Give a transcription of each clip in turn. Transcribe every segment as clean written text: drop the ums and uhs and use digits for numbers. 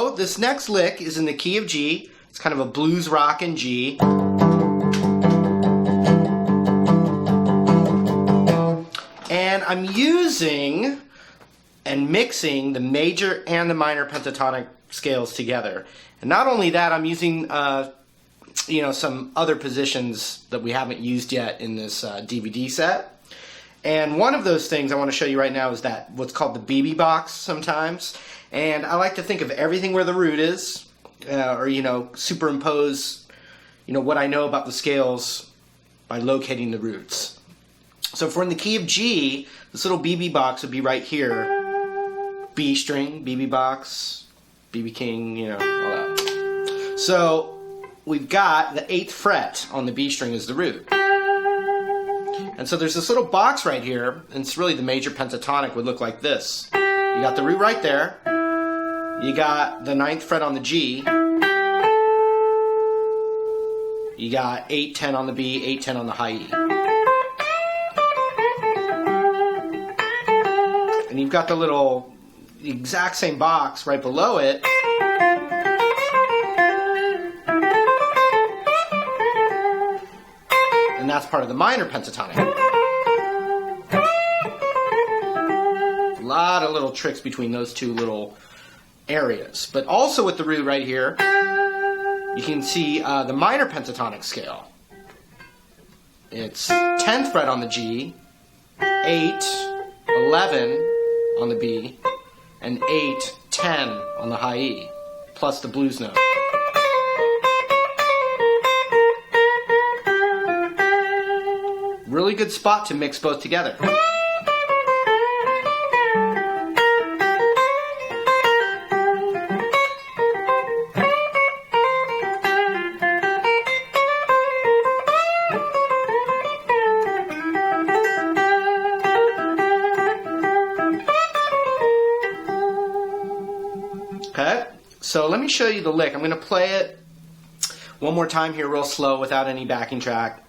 So this next lick is in the key of G. It's kind of a blues rock in G. And I'm using and mixing the major and the minor pentatonic scales together. And not only that, I'm using some other positions that we haven't used yet in this DVD set. And one of those things I want to show you right now is that what's called the BB box sometimes. And I like to think of everything where the root is, or superimpose what I know about the scales by locating the roots. So if we're in the key of G, this little BB box would be right here. B string, BB box, BB king, all that. So we've got the 8th fret on the B string as the root. And so there's this little box right here, and it's really the major pentatonic would look like this. You got the root right there. You got the 9th fret on the G. You got 8, 10 on the B, 8, 10 on the high E. And you've got the exact same box right below it. And that's part of the minor pentatonic. A lot of little tricks between those two little areas. But also with the root right here, you can see the minor pentatonic scale. It's 10th fret on the G, 8, 11 on the B, and 8, 10 on the high E, plus the blues note. Really good spot to mix both together. Okay, so let me show you the lick. I'm going to play it one more time here real slow without any backing track.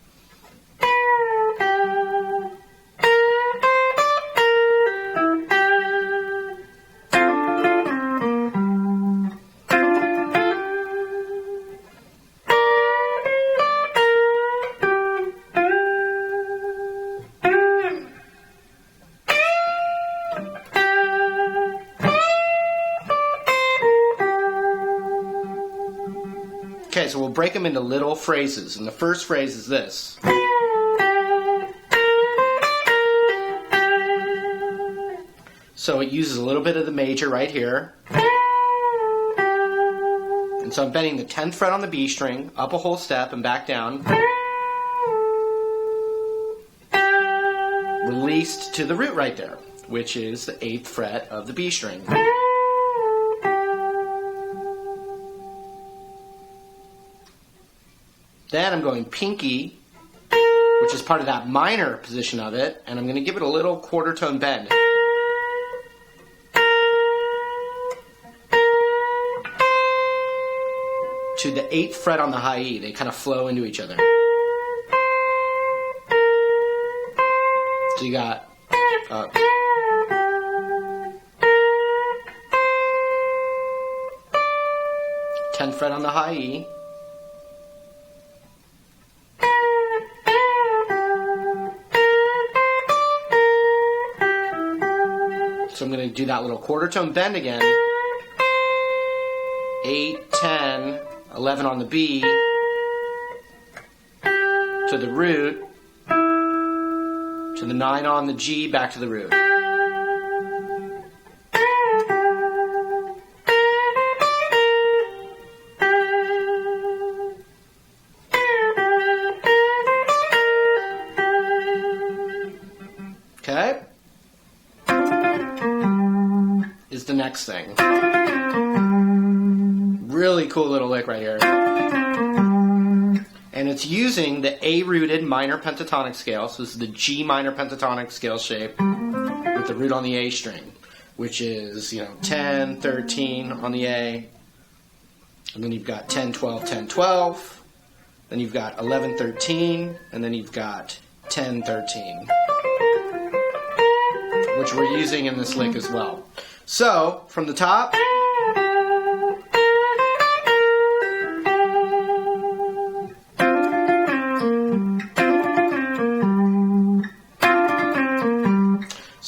Okay, so we'll break them into little phrases, and the first phrase is this. So it uses a little bit of the major right here. And so I'm bending the 10th fret on the B string, up a whole step and back down. Released to the root right there, which is the 8th fret of the B string. Then I'm going pinky, which is part of that minor position of it, and I'm going to give it a little quarter tone bend. To the 8th fret on the high E. They kind of flow into each other. So you got 10th fret on the high E. So I'm going to do that little quarter tone bend again. 8, 10, 11 on the B, to the root, to the 9 on the G, back to the root. Okay? Is the next thing. Really cool little lick right here. And it's using the A-rooted minor pentatonic scale. So this is the G minor pentatonic scale shape with the root on the A string, which is, 10, 13 on the A. And then you've got 10, 12, 10, 12. Then you've got 11, 13. And then you've got 10, 13. Which we're using in this lick as well. So, from the top,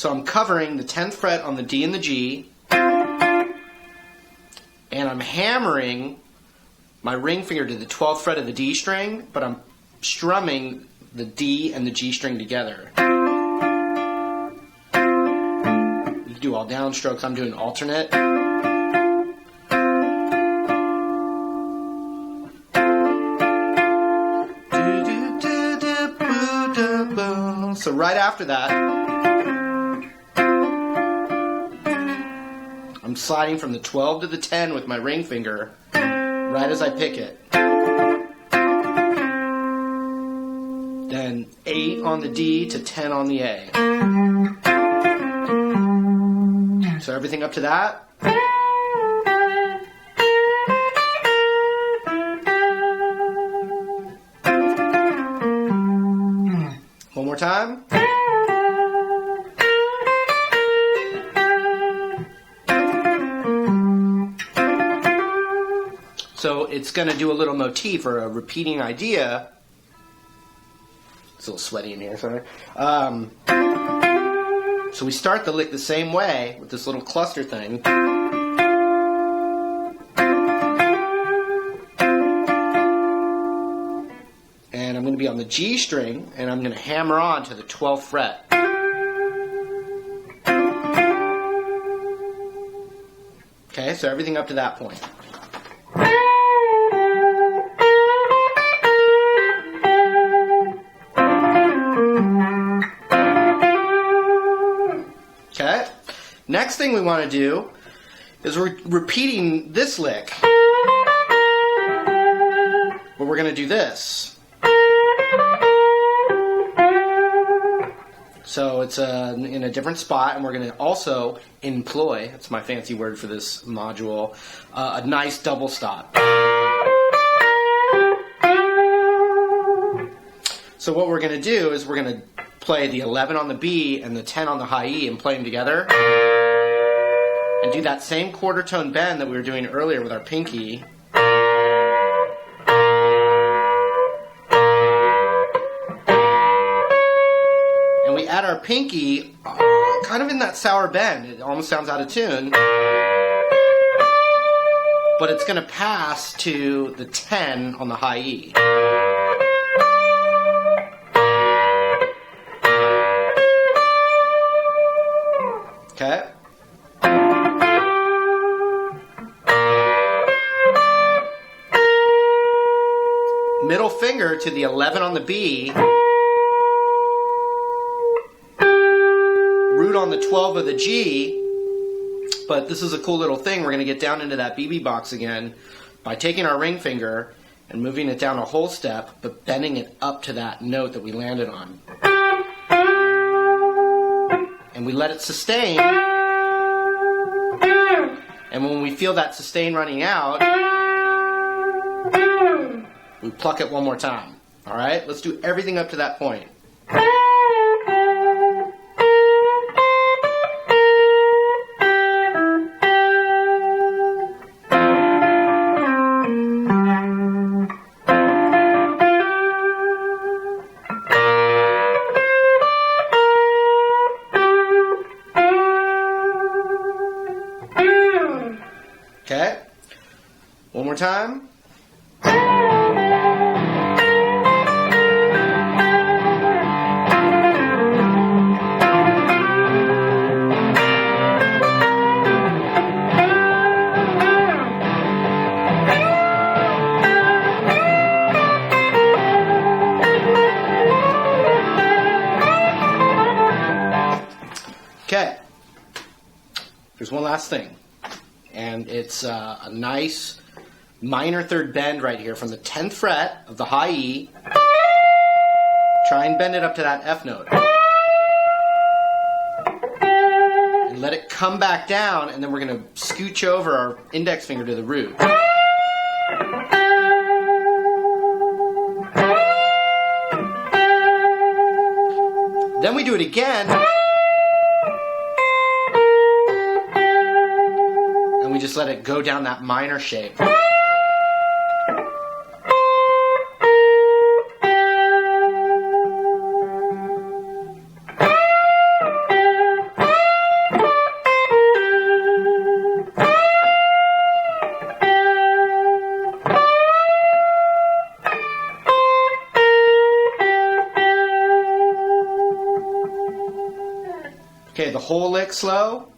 So I'm covering the 10th fret on the D and the G, and I'm hammering my ring finger to the 12th fret of the D string, but I'm strumming the D and the G string together. You can do all downstrokes, I'm doing alternate. So right after that, I'm sliding from the 12 to the 10 with my ring finger, right as I pick it. Then 8 on the D to 10 on the A. So everything up to that. One more time. So it's going to do a little motif or a repeating idea. It's a little sweaty in here, sorry. So we start the lick the same way with this little cluster thing. And I'm going to be on the G string, and I'm going to hammer on to the 12th fret. Okay, so everything up to that point. Okay, next thing we want to do is we're repeating this lick. But we're going to do this. So it's in a different spot, and we're going to also employ, that's my fancy word for this module, a nice double stop. So what we're going to do is we're going to play the 11 on the B and the 10 on the high E and play them together. And do that same quarter tone bend that we were doing earlier with our pinky. And we add our pinky kind of in that sour bend. It almost sounds out of tune. But it's going to pass to the 10 on the high E. Okay. Middle finger to the 11 on the B. Root on the 12 of the G. But this is a cool little thing. We're going to get down into that BB box again by taking our ring finger and moving it down a whole step, but bending it up to that note that we landed on. And we let it sustain. And when we feel that sustain running out, we pluck it one more time. Alright? Let's do everything up to that point. Okay? One more time. Okay. There's one last thing. And it's a nice minor third bend right here from the 10th fret of the high E. Try and bend it up to that F note. And let it come back down, and then we're going to scooch over our index finger to the root. Then we do it again. We just let it go down that minor shape. Okay, the whole lick slow.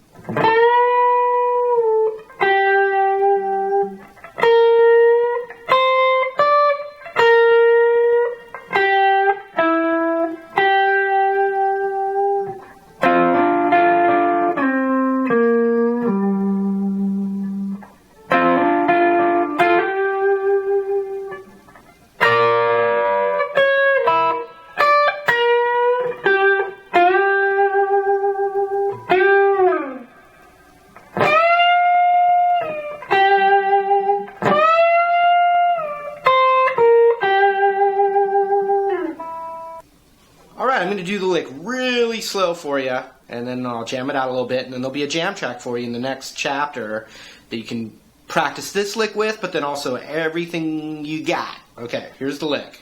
Alright, I'm going to do the lick really slow for you, and then I'll jam it out a little bit, and then there'll be a jam track for you in the next chapter that you can practice this lick with, but then also everything you got. Okay, here's the lick.